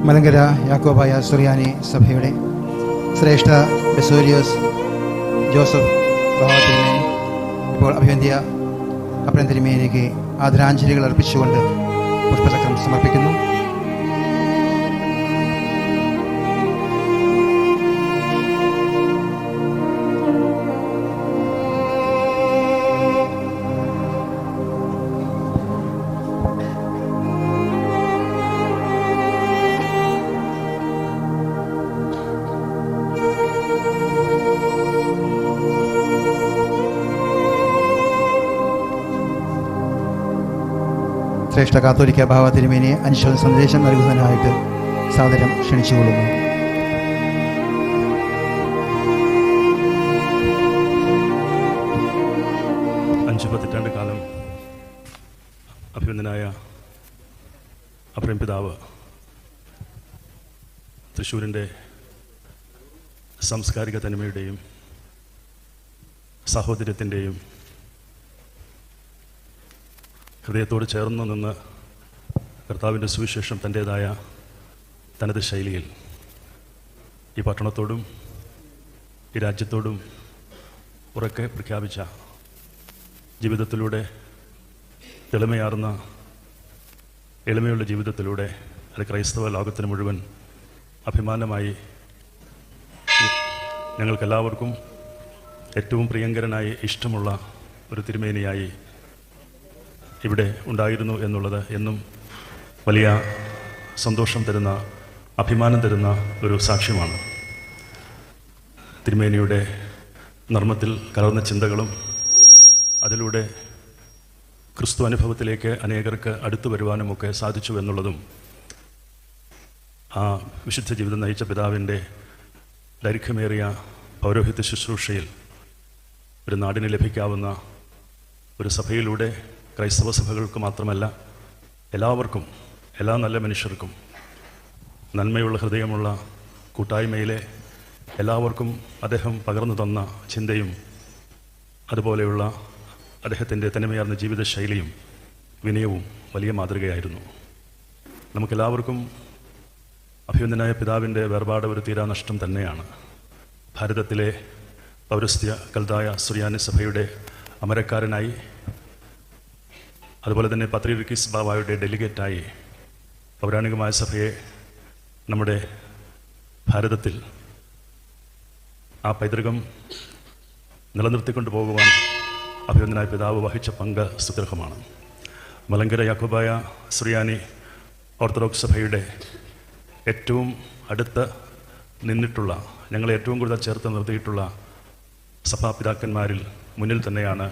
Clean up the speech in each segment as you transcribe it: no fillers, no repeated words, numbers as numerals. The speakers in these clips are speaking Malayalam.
മലങ്കര യാക്കോബായ സുറിയാനി സഭയുടെ ശ്രേഷ്ഠ ബെസോലിയോസ് ജോസഫ് തിരുമേനി ഇപ്പോൾ അഭിവന്ധ്യ അപ്രം തിരുമേനിക്ക് ആദരാഞ്ജലികൾ അർപ്പിച്ചുകൊണ്ട് പുഷ്പചക്രം സമർപ്പിക്കുന്നു. ശ്രേഷ്ഠ കാത്തോലിക്ക ബാവ തിരുമേനിയെ അനുശോചന സന്ദേശം നൽകുന്നതിനായിട്ട് സാദരം ക്ഷണിച്ചുകൊള്ളുന്നു. പതിറ്റാണ്ട് കാലം അഭിനന്ദനായ അപ്രം പിതാവ് തൃശ്ശൂരിൻ്റെ സാംസ്കാരിക തനിമയുടെയും സാഹോദര്യത്തിൻ്റെയും ഹൃദയത്തോട് ചേർന്ന് നിന്ന് കർത്താവിൻ്റെ സുവിശേഷം തൻ്റേതായ തനത് ശൈലിയിൽ ഈ പട്ടണത്തോടും ഈ രാജ്യത്തോടും ഉറക്കെ പ്രഖ്യാപിച്ച ജീവിതത്തിലൂടെ എളിമയുള്ള ജീവിതത്തിലൂടെ അത് ക്രൈസ്തവ ലോകത്തിന് മുഴുവൻ അഭിമാനമായി ഞങ്ങൾക്കെല്ലാവർക്കും ഏറ്റവും പ്രിയങ്കരനായി ഇഷ്ടമുള്ള ഒരു തിരുമേനിയായി ഇവിടെ ഉണ്ടായിരുന്നു എന്നുള്ളത് എന്നും വലിയ സന്തോഷം തരുന്ന, അഭിമാനം തരുന്ന ഒരു സാക്ഷ്യമാണ്. തിരുമേനിയുടെ നർമ്മത്തിൽ കലർന്ന ചിന്തകളും അതിലൂടെ ക്രിസ്തു അനുഭവത്തിലേക്ക് അനേകർക്ക് അടുത്തു വരുവാനുമൊക്കെ സാധിച്ചു എന്നുള്ളതും ആ വിശുദ്ധ ജീവിതം നയിച്ച പിതാവിൻ്റെ ദൈർഘ്യമേറിയ പൗരോഹിത്യ ശുശ്രൂഷയിൽ ഒരു നാടിന് ലഭിക്കാവുന്ന ഒരു സഭയിലൂടെ ക്രൈസ്തവ സഭകൾക്ക് മാത്രമല്ല എല്ലാവർക്കും, എല്ലാ നല്ല മനുഷ്യർക്കും, നന്മയുള്ള ഹൃദയമുള്ള കൂട്ടായ്മയിലെ എല്ലാവർക്കും അദ്ദേഹം പകർന്നു തന്ന ചിന്തയും അതുപോലെയുള്ള അദ്ദേഹത്തിൻ്റെ തനിമയാർന്ന ജീവിതശൈലിയും വിനയവും വലിയ മാതൃകയായിരുന്നു. നമുക്കെല്ലാവർക്കും അഭിനന്ദനായ പിതാവിൻ്റെ വേർപാട് ഒരു തീരാനഷ്ടം തന്നെയാണ്. ഭാരതത്തിലെ പൗരസ്ത്യ കൽതായ സുറിയാനി സഭയുടെ അമരക്കാരനായി, അതുപോലെ തന്നെ പത്രീർക്കീസ് ബാവായുടെ ഡെലിഗേറ്റായി പൗരാണികമായ സഭയെ നമ്മുടെ ഭാരതത്തിൽ ആ പൈതൃകം നിലനിർത്തിക്കൊണ്ടു പോകുവാൻ അഭിനന്ദനായ പിതാവ് വഹിച്ച പങ്ക് സുദീർഘമാണ്. മലങ്കര യാക്കോബായ സുറിയാനി ഓർത്തഡോക്സ് സഭയുടെ ഏറ്റവും അടുത്ത് നിന്നിട്ടുള്ള, ഞങ്ങളെ ഏറ്റവും കൂടുതൽ ചേർത്ത് നിർത്തിയിട്ടുള്ള സഭാപിതാക്കന്മാരിൽ മുന്നിൽ തന്നെയാണ്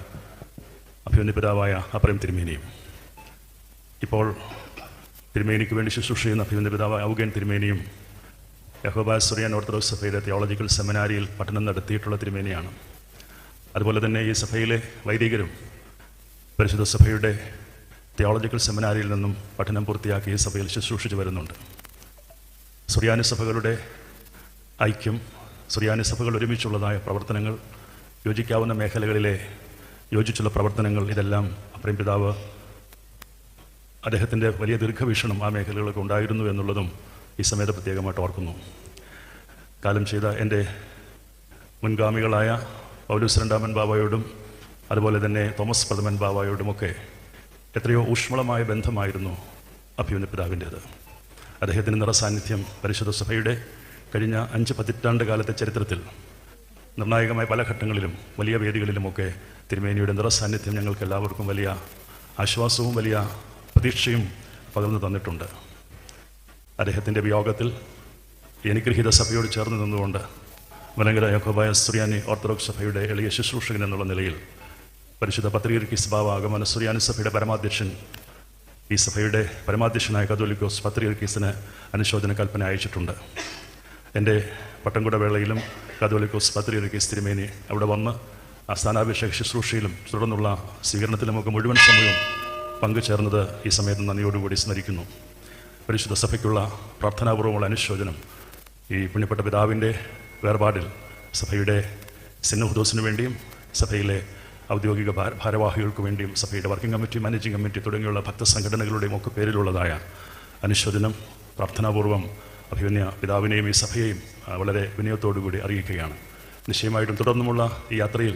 അഭിനന്ദ പിതാവായ അപ്രം തിരുമേനിയും. ഇപ്പോൾ തിരുമേനിക്ക് വേണ്ടി ശുശ്രൂഷ ചെയ്യുന്ന അഭിനന്ദ പിതാവായ ഔഗേൻ തിരുമേനിയും യാക്കോബായ സുറിയാനി ഓർത്തഡോക്സ് സഭയുടെ തിയോളജിക്കൽ സെമിനാരിയിൽ പഠനം നടത്തിയിട്ടുള്ള തിരുമേനിയാണ്. അതുപോലെ തന്നെ ഈ സഭയിലെ വൈദികരും പരിശുദ്ധ സഭയുടെ തിയോളജിക്കൽ സെമിനാരിയിൽ നിന്നും പഠനം പൂർത്തിയാക്കി ഈ സഭയിൽ ശുശ്രൂഷിച്ചു വരുന്നുണ്ട്. സുറിയാനി സഭകളുടെ ഐക്യം, സുറിയാനി സഭകൾ ഒരുമിച്ചുള്ളതായ പ്രവർത്തനങ്ങൾ, യോജിക്കാവുന്ന മേഖലകളിലെ യോജിച്ചുള്ള പ്രവർത്തനങ്ങൾ, ഇതെല്ലാം അപ്രം പിതാവ് അദ്ദേഹത്തിൻ്റെ വലിയ ദീർഘവീക്ഷണം ആ മേഖലകളൊക്കെ ഉണ്ടായിരുന്നു എന്നുള്ളതും ഈ സമയത്ത് പ്രത്യേകമായിട്ട് ഓർക്കുന്നു. കാലം ചെയ്ത എൻ്റെ മുൻഗാമികളായ പൗലോസ് രണ്ടാമൻ ബാവായോടും അതുപോലെ തന്നെ തോമസ് പ്രഥമൻ ബാവായോടുമൊക്കെ എത്രയോ ഊഷ്മളമായ ബന്ധമായിരുന്നു അഭിനന്ദ പിതാവിൻ്റേത്. അദ്ദേഹത്തിൻ്റെ നിറസാന്നിധ്യം പരിശുദ്ധ സഭയുടെ കഴിഞ്ഞ 5 പതിറ്റാണ്ട് കാലത്തെ ചരിത്രത്തിൽ നിർണായകമായ പല ഘട്ടങ്ങളിലും വലിയ വേദികളിലുമൊക്കെ തിരുമേനിയുടെ നിറസാന്നിധ്യം ഞങ്ങൾക്ക് എല്ലാവർക്കും വലിയ ആശ്വാസവും വലിയ പ്രതീക്ഷയും പകർന്നു തന്നിട്ടുണ്ട്. അദ്ദേഹത്തിൻ്റെ വിയോഗത്തിൽ ഈ അനുഗ്രഹീത സഭയോട് ചേർന്ന് നിന്നുകൊണ്ട് മലങ്കര യാക്കോബായ സുറിയാനി ഓർത്തഡോക്സ് സഭയുടെ എളിയ ശുശ്രൂഷകൻ എന്നുള്ള നിലയിൽ പരിശുദ്ധ പത്രീർക്കീസ് ബാവ ആഗമന സുറിയാനി സഭയുടെ പരമാധ്യക്ഷൻ, ഈ സഭയുടെ പരമാധ്യക്ഷനായ കാതോലിക്കോസ് പത്രീർക്കീസിന് അനുശോചന കൽപ്പന അയച്ചിട്ടുണ്ട്. എൻ്റെ പട്ടംകുട വേളയിലും കാതോലിക്കോസ് പത്രീർക്കീസ് തിരുമേനി അവിടെ വന്ന് ആ സ്ഥാനാഭിഷേക ശുശ്രൂഷയിലും തുടർന്നുള്ള സ്വീകരണത്തിലുമൊക്കെ മുഴുവൻ സമയവും പങ്കുചേർന്നത് ഈ സമയത്ത് നന്ദിയോടുകൂടി സ്മരിക്കുന്നു. പരിശുദ്ധ സഭയ്ക്കുള്ള പ്രാർത്ഥനാപൂർവ്വമുള്ള അനുശോചനം ഈ പുണ്യപ്പെട്ട പിതാവിൻ്റെ വേർപാടിൽ സഭയുടെ സിനോദോസിനു വേണ്ടിയും സഭയിലെ ഔദ്യോഗിക ഭാരവാഹികൾക്ക് വേണ്ടിയും സഭയുടെ വർക്കിംഗ് കമ്മിറ്റി, മാനേജിംഗ് കമ്മിറ്റി തുടങ്ങിയുള്ള ഭക്തസംഘടനകളുടെയും ഒക്കെ പേരിലുള്ളതായ അനുശോചനം പ്രാർത്ഥനാപൂർവം അഭിമന്യ പിതാവിനെയും ഈ സഭയെയും വളരെ വിനയത്തോടുകൂടി അറിയിക്കുകയാണ്. നിശ്ചയമായിട്ടും തുടർന്നുമുള്ള ഈ യാത്രയിൽ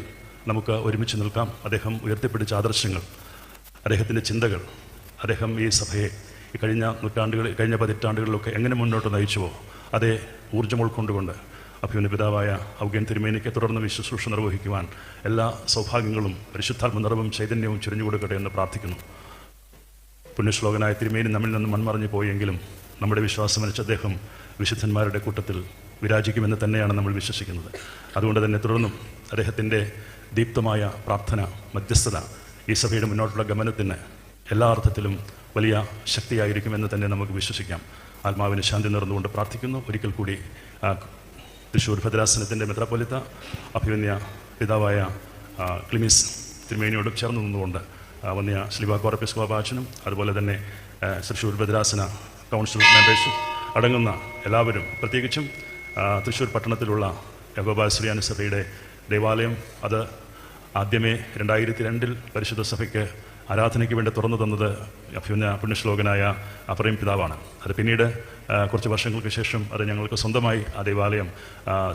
നമുക്ക് ഒരുമിച്ച് നിൽക്കാം. അദ്ദേഹം ഉയർത്തിപ്പിടിച്ച ആദർശങ്ങൾ, അദ്ദേഹത്തിൻ്റെ ചിന്തകൾ, അദ്ദേഹം ഈ സഭയെ ഈ കഴിഞ്ഞ പതിറ്റാണ്ടുകളിലൊക്കെ എങ്ങനെ മുന്നോട്ട് നയിച്ചുവോ അതേ ഊർജ്ജം ഉൾക്കൊണ്ടുകൊണ്ട് അഭിമന്യ പിതാവായ ഔഗേൻ തിരുമേനിക്ക് തുടർന്ന് ശുശ്രൂഷ നിർവഹിക്കുവാൻ എല്ലാ സൗഭാഗ്യങ്ങളും പരിശുദ്ധാത്മ നിറവും ചൈതന്യവും ചുരിഞ്ഞു കൊടുക്കട്ടെ എന്ന് പ്രാർത്ഥിക്കുന്നു. പുണ്യശ്ലോകനായ തിരുമേനി നമ്മിൽ നിന്ന് മൺമറഞ്ഞു പോയെങ്കിലും നമ്മുടെ വിശ്വാസമനുസരിച്ച് അദ്ദേഹം വിശുദ്ധന്മാരുടെ കൂട്ടത്തിൽ വിരാജിക്കുമെന്ന് തന്നെയാണ് നമ്മൾ വിശ്വസിക്കുന്നത്. അതുകൊണ്ട് തന്നെ തുടർന്നും അദ്ദേഹത്തിൻ്റെ ദീപ്തമായ പ്രാർത്ഥന, മധ്യസ്ഥത ഈ സഭയുടെ മുന്നോട്ടുള്ള ഗമനത്തിന് എല്ലാ അർത്ഥത്തിലും വലിയ ശക്തിയായിരിക്കുമെന്ന് തന്നെ നമുക്ക് വിശ്വസിക്കാം. ആത്മാവിന് ശാന്തി നേർന്നുകൊണ്ട് പ്രാർത്ഥിക്കുന്നു. ഒരിക്കൽ കൂടി തൃശ്ശൂർ ഭദ്രാസനത്തിൻ്റെ മെത്രാപ്പൊലീത്ത അഭിമന്യ പിതാവായ ക്ലിമീസ് തിരുമേനിയോട് ചേർന്ന് നിന്നുകൊണ്ട് വന്യ ശ്ലീബ കോറപ്പിസ്കോപ്പ അച്ഛനും അതുപോലെ തന്നെ തൃശ്ശൂർ ഭദ്രാസന കൗൺസിൽ മെമ്പേഴ്സും അടങ്ങുന്ന എല്ലാവരും, പ്രത്യേകിച്ചും തൃശ്ശൂർ പട്ടണത്തിലുള്ള യഹോവ സുറിയാനി സഭയുടെ ദേവാലയം അത് ആദ്യമേ 2002 പരിശുദ്ധ സഭയ്ക്ക് ആരാധനയ്ക്ക് വേണ്ടി തുറന്നു തന്നത് അഭിമന്യ പുണ്യശ്ലോകനായ അപ്രയം പിതാവാണ്. അത് പിന്നീട് കുറച്ച് വർഷങ്ങൾക്ക് ശേഷം അത് ഞങ്ങൾക്ക് സ്വന്തമായി ആ ദേവാലയം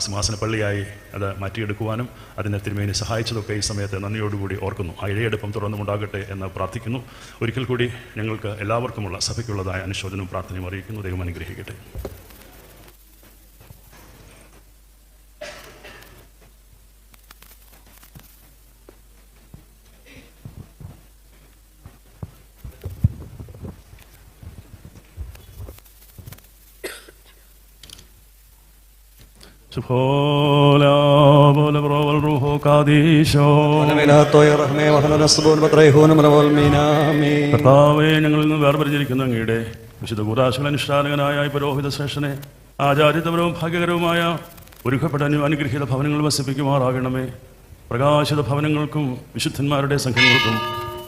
സിംഹാസന പള്ളിയായി അത് മാറ്റിയെടുക്കുവാനും അതിനെ തിരുമേനി സഹായിച്ചതൊക്കെ ഈ സമയത്ത് നന്ദിയോടുകൂടി ഓർക്കുന്നു. ആ ഇഴയെടുപ്പം തുടർന്നുമുണ്ടാകട്ടെ എന്ന് പ്രാർത്ഥിക്കുന്നു. ഒരിക്കൽ കൂടി ഞങ്ങൾക്ക് എല്ലാവർക്കുമുള്ള സഭയ്ക്കുള്ളതായ അനുശോചനവും പ്രാർത്ഥനയും അറിയിക്കുന്നു. ദൈവം അനുഗ്രഹിക്കട്ടെ. കർത്താവേ, ഞങ്ങളിൽ നിന്ന് വേർപരിഞ്ഞിരിക്കുന്ന അങ്ങയുടെ വിശുദ്ധ കൂദാശകൾ അനുഷ്ഠാനകനായ പുരോഹിത ശ്രേഷ്ഠനെ ആചാര്യതപരവും ഭാഗ്യകരവുമായ ഒരുക്കപ്പെട്ട അനുഗ്രഹീത ഭവനങ്ങൾ വസിപ്പിക്കുമാറാകണമേ. പ്രകാശിത ഭവനങ്ങൾക്കും വിശുദ്ധന്മാരുടെ സംഘങ്ങൾക്കും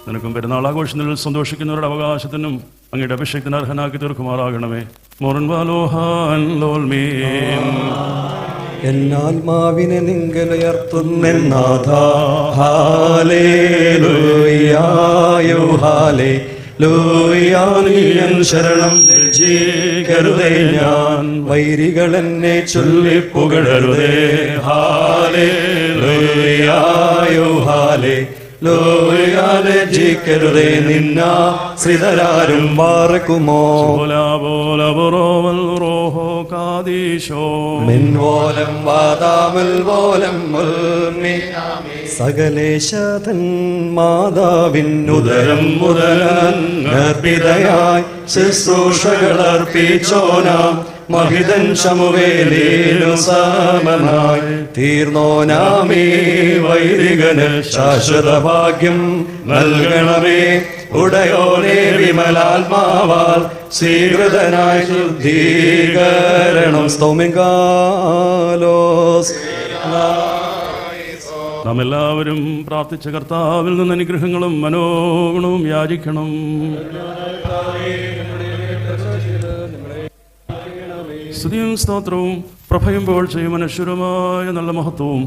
നിനക്കും പെരുന്നാൾ ആഘോഷങ്ങളിൽ സന്തോഷിക്കുന്നവരുടെ അവകാശത്തിനും അങ്ങയുടെ അഭിഷേകത്തിന് അർഹനാക്കി തീർക്കുമാറാകണമേ. എന്നാത്മാവിനെ നിങ്കലുയർത്തുന്നെന്നാഥ ഹാലേലൂയാ ശരണം കരുതേ ഞാൻ വൈരികൾ എന്നെ ചൊല്ലി പുകഴരുതേ. ഹാലേലൂയാ ജിക്കരുതേ നിന്നാ ശ്രീധരാരും മാറക്കുമോ മിൻവോലം വാദാമൽ വോലം സകലേശതൻ മാതാവിനുദരം മുതലർപ്പിതയായി ശുശ്രൂഷകൾ അർപ്പിച്ചോനാം മഹിതൻ ശമുവേലേനു സമനായി തീർന്നോനാമേ വൈദികന് ശാശ്വത ഭാഗ്യം നൽകണമേ. ഉടയോനെ വിമലാത്മാവാൽ സ്വീകൃതനായ ശുദ്ധീകരണം സ്തോമികാലോസ്. നാം എല്ലാവരും പ്രാർത്ഥിച്ച കർത്താവിൽ നിന്ന് അനുഗ്രഹങ്ങളും മനോഗുണവും യാചിക്കണം. സ്തുതിയും സ്തോത്രവും പ്രഭയും പുകഴ്ചയും അനശ്വരമായ നല്ല മഹത്വവും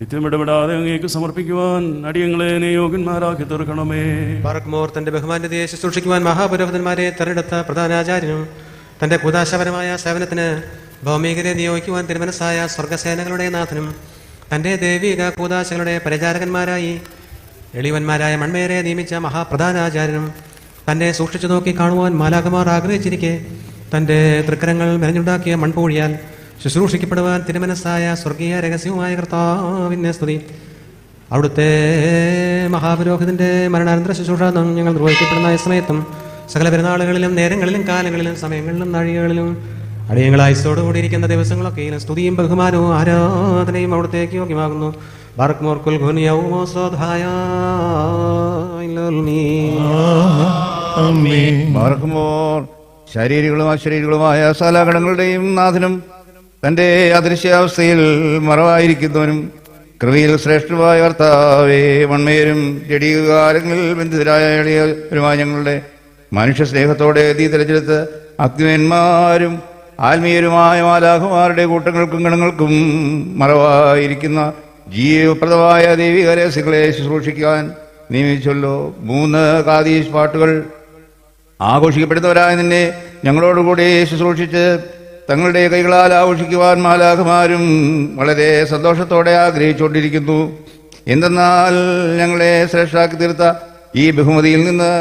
നിത്യം ഇടപെടാതെ അങ്ങേക്ക് സമർപ്പിക്കുവാൻ അടിയങ്ങളെ യോഗ്യന്മാരാക്കി തീർക്കണമേ. ബാറക്മോർ തന്റെ ബഹുമാന്യതയെ ശുശ്രൂഷിക്കുവാൻ മഹാപുരോഹിതന്മാരെ തെരഞ്ഞെടുത്ത പ്രധാനാചാര്യനും തന്റെ കൂദാശപരമായ സേവനത്തിന് ഭൗമികരെ നിയോഗിക്കുവാൻ തിരുമനസ്സായ സ്വർഗസേനകളുടെ നാഥനും തന്റെ ദൈവിക കൂദാശകളുടെ പരിചാരകന്മാരായി എളിവന്മാരായ മൺമേരെ നിയമിച്ച മഹാപ്രധാനാചാര്യനും തന്നെ സൂക്ഷിച്ചു നോക്കി കാണുവാൻ മാലാഖമാർ ആഗ്രഹിച്ചിരിക്കെ തന്റെ തൃക്കരങ്ങൾ മെനഞ്ഞുണ്ടാക്കിയ മൺപൂഴിയാൽ ശുശ്രൂഷിക്കപ്പെടുവാൻ തിരുമനസ്സായ സ്വർഗീയ രഹസ്യവുമായ കർത്താവിനെ സ്തുതി. അവിടുത്തെ മഹാപുരോഹിതന്റെ മരണാനന്തര ശുശ്രൂഷ ഞങ്ങൾ നിർവഹിക്കപ്പെടുന്ന സമയത്തും സകല പെരുന്നാളുകളിലും നേരങ്ങളിലും കാലങ്ങളിലും സമയങ്ങളിലും നാഴികകളിലും അടിയങ്ങളായിസോടുകൂടിയിരിക്കുന്ന ദിവസങ്ങളൊക്കെയും സ്തുതിയും ബഹുമാനവും ആരാധനയും അവിടത്തേക്ക് യോഗ്യമാകുന്നു. ബാറക്മോർക്കുൽ ഘുനിയവുമോ സ്വധായ ശാരീരികളും അശരീരികളുമായ സകലഗണങ്ങളുടെയും നാഥനും തന്റെ അദൃശ്യാവസ്ഥയിൽ മറവായിരിക്കുന്നവനും കൃപയിൽ ശ്രേഷ്ഠമായ കർത്താവേ, മൺമേരും ജഡീകാലങ്ങളിൽ ബന്ധിതരായ എളിയവരുമായ ഞങ്ങളുടെ മനുഷ്യ സ്നേഹത്തോടെ നീ തിരഞ്ഞെടുത്ത് അഗ്നിന്മാരും ആത്മീയരുമായ മാലാഖമാരുടെ കൂട്ടങ്ങൾക്കും ഗണങ്ങൾക്കും മറവായിരിക്കുന്ന ജീവപ്രദമായ ദൈവിക രഹസ്യങ്ങളെ ശുശ്രൂഷിക്കാൻ നിയമിച്ചല്ലോ. 3 കാദീശ് പാട്ടുകൾ ആഘോഷിക്കപ്പെടുന്നവരായ നിന്നെ ഞങ്ങളോടുകൂടി ശുശ്രൂഷിച്ച് തങ്ങളുടെ കൈകളാൽ ആഘോഷിക്കുവാൻ മാലാഖമാരും വളരെ സന്തോഷത്തോടെ ആഗ്രഹിച്ചുകൊണ്ടിരിക്കുന്നു. എന്തെന്നാൽ ഞങ്ങളെ ശ്രേഷ്ഠാക്കി തീർത്ത ഈ ബഹുമതിയിൽ നിന്ന്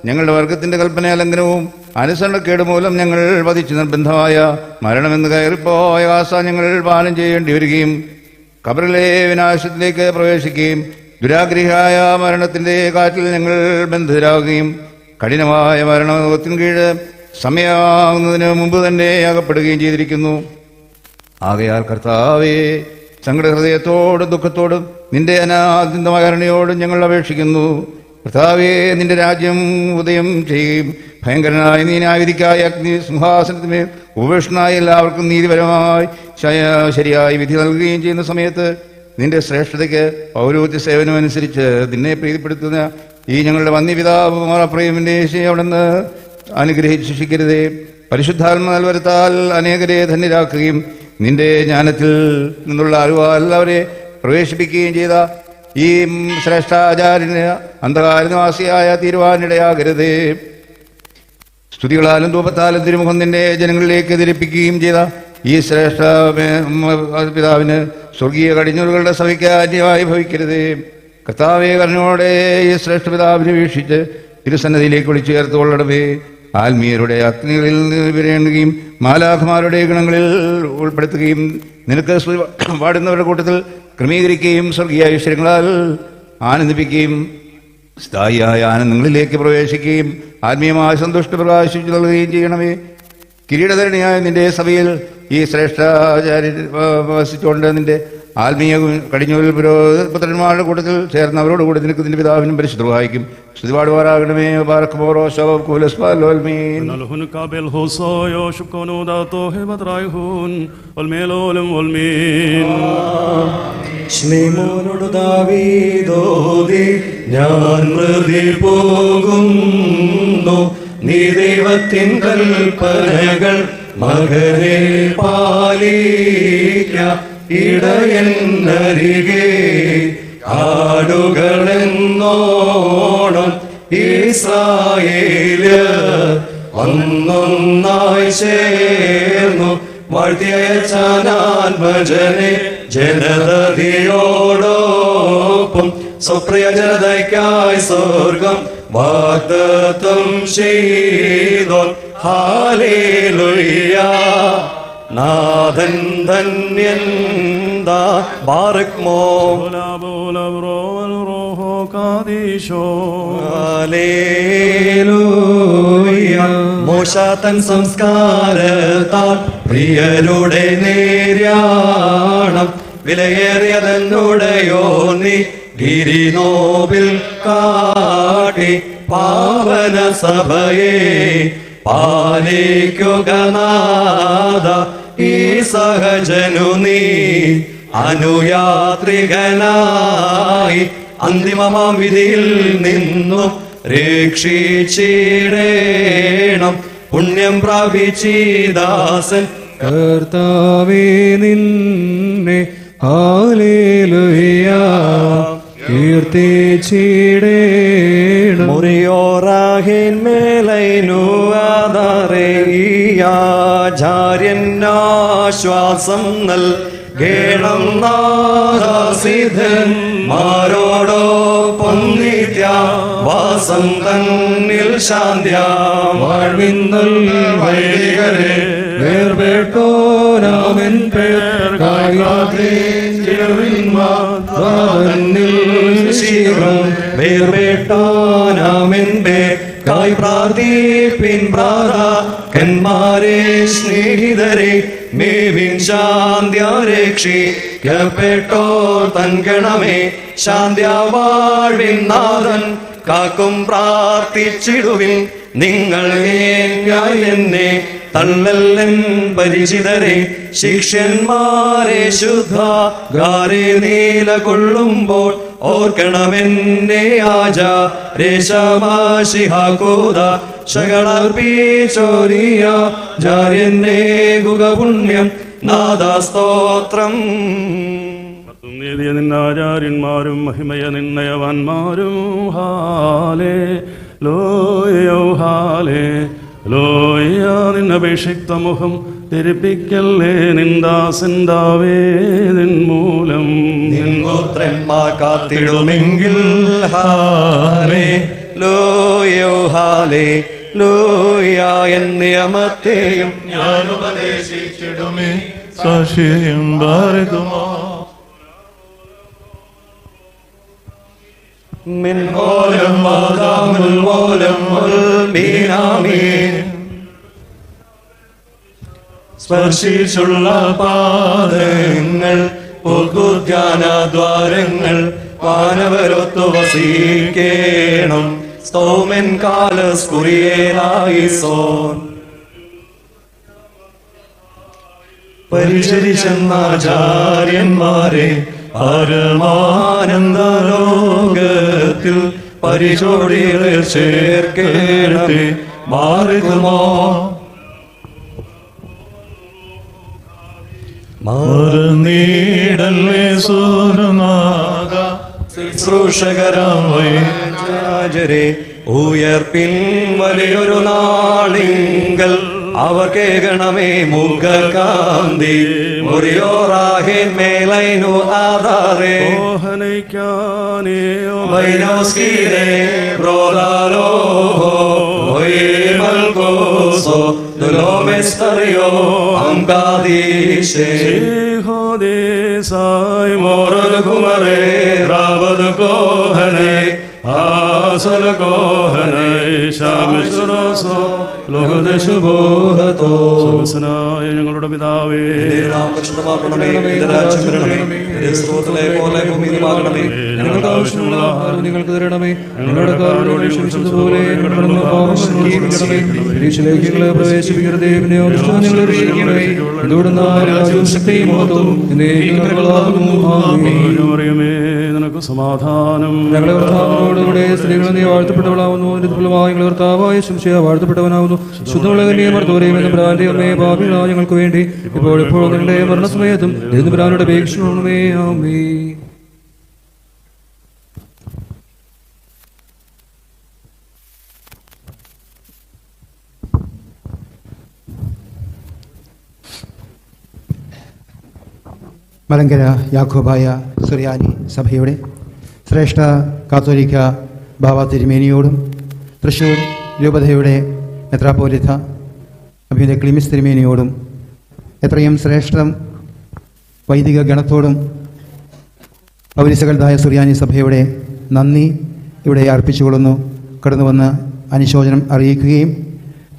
ഞങ്ങളുടെ വർഗത്തിന്റെ കൽപ്പന ലംഘനവും അനുസരണക്കേട് മൂലം ഞങ്ങൾ വധിച്ചു നിർബന്ധമായ മരണമെന്ന് കയറിപ്പോയ ആസ ഞങ്ങൾ പാലം ചെയ്യേണ്ടി വരികയും ഖബറിലെ വിനാശത്തിലേക്ക് പ്രവേശിക്കുകയും ദുരാഗ്രഹിയായ മരണത്തിന്റെ കാറ്റിൽ ഞങ്ങൾ ബന്ധിതരാകുകയും കഠിനമായ മരണത്തിന് കീഴ് സമയമാകുന്നതിന് മുമ്പ് തന്നെ അകപ്പെടുകയും ചെയ്തിരിക്കുന്നു. ആകയാൽ കർത്താവേ, സങ്കടഹൃദയത്തോടും ദുഃഖത്തോടും നിന്റെ അനാദ്യന്തമായ കരുണയോടും ഞങ്ങൾ അപേക്ഷിക്കുന്നു. കർത്താവേ, നിന്റെ രാജ്യം ഉദയം ചെയ്യുകയും ഭയങ്കരനായ നീ ന്യായവിധിക്കായ അഗ്നി സിംഹാസനത്തിന്മേൽ ഉപേക്ഷനായ എല്ലാവർക്കും നീതിപരമായി ശരിയായി വിധി നൽകുകയും ചെയ്യുന്ന സമയത്ത് നിന്റെ ശ്രേഷ്ഠതയ്ക്ക് പൗരോഹിത്യ സേവനം അനുസരിച്ച് നിന്നെ പ്രീതിപ്പെടുത്തുന്ന ഈ ഞങ്ങളുടെ വന്യപിതാവ് മാറപ്രേമിന്റെ അവിടുന്ന് അനുഗ്രഹിച്ച് ശിക്ഷിക്കരുതേ. പരിശുദ്ധാത്മ നൽവരത്താൽ അനേകരെ ധന്യരാക്കുകയും നിന്റെ ജ്ഞാനത്തിൽ നിന്നുള്ള അറിവാൽ അവരെ പ്രവേശിപ്പിക്കുകയും ചെയ്ത ഈ ശ്രേഷ്ഠാചാര്യന് അന്ധകാരനിവാസിയായ തീരുവാനിടയാകരുതേ. സ്തുതികളാലും ധൂപത്താലും തിരുമുഖം നിന്റെ ജനങ്ങളിലേക്ക് ധരിപ്പിക്കുകയും ചെയ്ത ഈ ശ്രേഷ്ഠ പിതാവിന് സ്വർഗീയ കടിഞ്ഞൂലുകളുടെ സഭയ്ക്ക് അന്യമായി ഭവിക്കരുതേ. കർത്താവേ, കരുണയോടെ ഈ ശ്രേഷ്ഠ പിതാവിനെ വീക്ഷിച്ച് തിരുസന്നതിയിലേക്ക് വിളിച്ചു ചേർത്തുകൊള്ളണമേ. ആത്മീയരുടെ അഗ്നികളിൽ വിരേണ്ടുകയും മാലാഖമാരുടെ ഗണങ്ങളിൽ ഉൾപ്പെടുത്തുകയും നിനക്ക് പാടുന്നവരുടെ കൂട്ടത്തിൽ ക്രമീകരിക്കുകയും സ്വർഗീയ ഐശ്വര്യങ്ങളാൽ ആനന്ദിപ്പിക്കുകയും സ്ഥായിയായ ആനന്ദങ്ങളിലേക്ക് പ്രവേശിക്കുകയും ആത്മീയമായ സന്തുഷ്ട പ്രകാശിച്ചു നൽകുകയും ചെയ്യണമേ. കിരീടധരണിയായ നിന്റെ സഭയിൽ ഈ ശ്രേഷ്ഠാചാര്യൻ വസിച്ചുകൊണ്ട് നിന്റെ ആത്മീയ കടിഞ്ഞൂൽ പുത്രന്മാരുടെ കൂട്ടത്തിൽ ചേർന്നവരോടുകൂടി നിനക്ക് നിന്റെ പിതാവിനും പരിശുദ്ധ വായിക്കും സ്തുതി പാടുവാറാകണമേ. ബാറക്കുമോറോ ശബബ് കുലസ്പാലോൽമീൻ نلهن قابل هوسايا شكونو داتو هبترايهون والميلولم والمين ശ്ലീമോനോട് ദാവീദോദി ഞാൻ മൃതി പോകുന്നു, നീ ദൈവത്തിൻ കൽപ്പനകൾ മകനെ പാലിക്ക. ഇടയന്നരികെ ആടുകളെന്നോണം ഇസ്രായേല് ഒന്നൊന്നായി ചേർന്നു വാഴ്ത്തിയച്ചാനാൻ ഭജനെ ജനതയോടൊപ്പം സ്വപ്രിയ ജനതയ്ക്കായി സ്വർഗം വാഗ്ദത്തം ചെയ്തോ. ഹാലേലുയ്യ. നാഥൻ ധന്യൻ ദാ ബാറക്മോ. ഹാലേലുയ്യ. മോശാതൻ സംസ്കാരത്താൽ പ്രിയരുടെ നേര്യാണം വിലയേറിയതെന്നുടയോ നീ ഗിരിനോബിൽ കാട്ടി പാവന സഭയെ പാലിക്കുക നാഥ. ഈ സഹജനു നീ അനുയാത്രികനായി അന്തിമമാം വിധിയിൽ നിന്നും രക്ഷിച്ചിടേണം. പുണ്യം പ്രാപിച്ചീദാസൻ കർത്താവേ നിന്നെ ഹല്ലേലൂയ കീർത്തിച്ചിടേണം. മുറിയോറാഹിൻ മേലൈനു ആധാരേയാചാര്യനാശ്വാസം നൽകേണം നാദാസിധൻ മാരോടൊപ്പം നിത്യ വാസം തന്നിൽ ശാന്ത്യ വാഴ്വിന്നൽ വൈദികരെ വേർപെട്ടോനാമൻ പേർ വേർപെട്ടോനാമൻ പേർ കായ് പ്രാർത്ഥിപ്പിൻ പ്രാതാക്കന്മാരെ സ്നേഹിതരെ മേവിൻ ശാന്ത്യാരക്ഷിക്കപ്പെട്ടോ തൻഗണമേ. ശാന്ത്യാവാഴ്വിൻ നാഥൻ കാക്കും പ്രാർത്ഥിച്ചിടുവിൻ നിങ്ങൾ എന്നെ തള്ളല്ലൻ പരിചിതരെ. ശിഷ്യന്മാരെ ശുദ്ധാകാരെ നീല കൊള്ളുമ്പോൾ ഓർക്കണമെന്നെ ആചാരേശമാശിഹാകൂത ശകളർപ്പിച്ചോരിയ ജാര്യന്നെ ഗുഗപുണ്യം നാദാസ്തോത്രം. നിന്നാചാര്യന്മാരും മഹിമയ നിർണയവാന്മാരും ഹാലേ ലോയോ ഹാലേ ലോയ നിന്നപേക്ഷിക്ത മുഖം ധരിപ്പിക്കല്ലേ നിന്ദാസിന്ദാവേദിൻ മൂലം നിൻപുത്രന്മാർ കാത്തിടുമെങ്കിൽ ഹാലേ ലോയോ ഹാലേ ലോയ എൻ നിയമത്തെയും ഞാൻ ഉപദേശിച്ചിടുമേ സാക്ഷിയും ഭാരതമോ മിൻപോലും വാദാമുൽ പോലും സ്പർശിച്ചുള്ള പാദങ്ങൾ ദ്വാരങ്ങൾ വാനവരൊത്തു വസിക്കേണം സ്തോമൻ കാലസ്കുറിയേലായി സോൻ പരിചരിച്ചെന്നാചാര്യന്മാരെ പരമാനന്ദലോകത്തിൽ പരിചോടിയിൽ ചേർക്കേണമേ മാറുമോ മറന്നീടല്ലേ സൂരനാഗ ശുശ്രൂഷകരാജരെ ഉയർപ്പിൻ വലിയൊരു നാളിങ്കൽ അവർ കേൾക്കണമേ മുഖകാന്തി മുറിയോറാഹിൻ മേലൈനു ആധാരേ വൈനോസ്കീരേ പ്രോദാലോ മൽകോസോ ദുലോമെസ്തറിയോ അങ്കാദീശേ സായ് മോറൽ കുമരേ റാവത് കോഹനേ ആസല കോഹനേ ശാമിസുരസോ ലോകദേശുബോധത്തോ സുഖസനായ ഞങ്ങളുടെ പിതാവേ പരിശുദ്ധമാക്കണമേ നിന്റെ രാജ്യം വരണമേ നിന്റെ സ്രോതലെ പോലെ ഭൂമിയിലുമാകണമേ ഞങ്ങൾക്ക് ആവശ്യമുള്ള ആഹാരം നിങ്ങൾക്ക് തരണമേ ഞങ്ങളുടെ കാരണോട് ക്ഷമിച്ചതുപോലെ ഞങ്ങളുടെ പാപം ക്ഷമിക്കണമേ പരീക്ഷയിലേക്ക് ഞങ്ങളെ പ്രവേശിപ്പിക്കരുതേ പിന്നെ ഞങ്ങളെ രക്ഷിക്കണമേ എന്തുകൊണ്ടെന്ന രാജ്യവും ശക്തിയും മഹത്വവും നിനക്ക് സമാധാനം ഞങ്ങളെ ഭർത്താവിനോടുകൂടെ സ്ത്രീകൾ നീ വാഴ്ത്തപ്പെട്ടവളാവുന്നു ഫലമായി ഞങ്ങൾ ഭർത്താവായ ശംശയ വാഴ്ത്തപ്പെട്ടവനാവുന്നു ശുദ്ധമുള്ള കന്യമർത്തോരെയും എന്ന പ്രാന്റെ അമ്മയെ പാപികളായ ഞങ്ങൾക്ക് വേണ്ടി ഇപ്പോഴെപ്പോഴും നിങ്ങളുടെ മരണസമയത്തും എന്ന് പ്രാനുടെ അപേക്ഷണമേ ആമേ. മലങ്കര യാക്കോബായ സുറിയാനി സഭയുടെ ശ്രേഷ്ഠ കാത്തോലിക്ക ബാവ തിരുമേനിയോടും തൃശ്ശൂർ രൂപതയുടെ മെത്രാപ്പോലിത്ത അഭിനന്ദ ക്ലിമിസ് തിരുമേനിയോടും എത്രയും ശ്രേഷ്ഠം വൈദിക ഗണത്തോടും പൗരിസകൽതായ സുറിയാനി സഭയുടെ നന്ദി ഇവിടെ അർപ്പിച്ചുകൊള്ളുന്നു. കടന്നു വന്ന് അനുശോചനം അറിയിക്കുകയും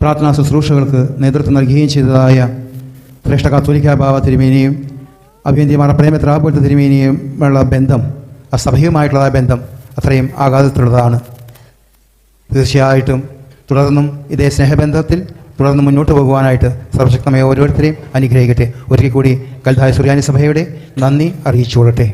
പ്രാർത്ഥനാ ശുശ്രൂഷകൾക്ക് നേതൃത്വം നൽകുകയും ചെയ്തതായ ശ്രേഷ്ഠ കാത്തോലിക്ക ബാവ തിരുമേനിയും അഭിനന്ദിമാർ പ്രേമത്രാപോലത്തെ തിരുമേനിയും ഉള്ള ബന്ധം, ആ സഭയുമായിട്ടുള്ള ബന്ധം അത്രയും ആഘാതത്തിലുള്ളതാണ്. തീർച്ചയായിട്ടും തുടർന്നും ഇതേ സ്നേഹബന്ധത്തിൽ തുടർന്ന് മുന്നോട്ട് പോകുവാനായിട്ട് സർവശക്തമായ ഓരോരുത്തരെയും അനുഗ്രഹിക്കട്ടെ. ഒരിക്കൽ കൂടി കൽതായ സുറിയാനി സഭയുടെ നന്ദി അറിയിച്ചുകൊള്ളട്ടെ.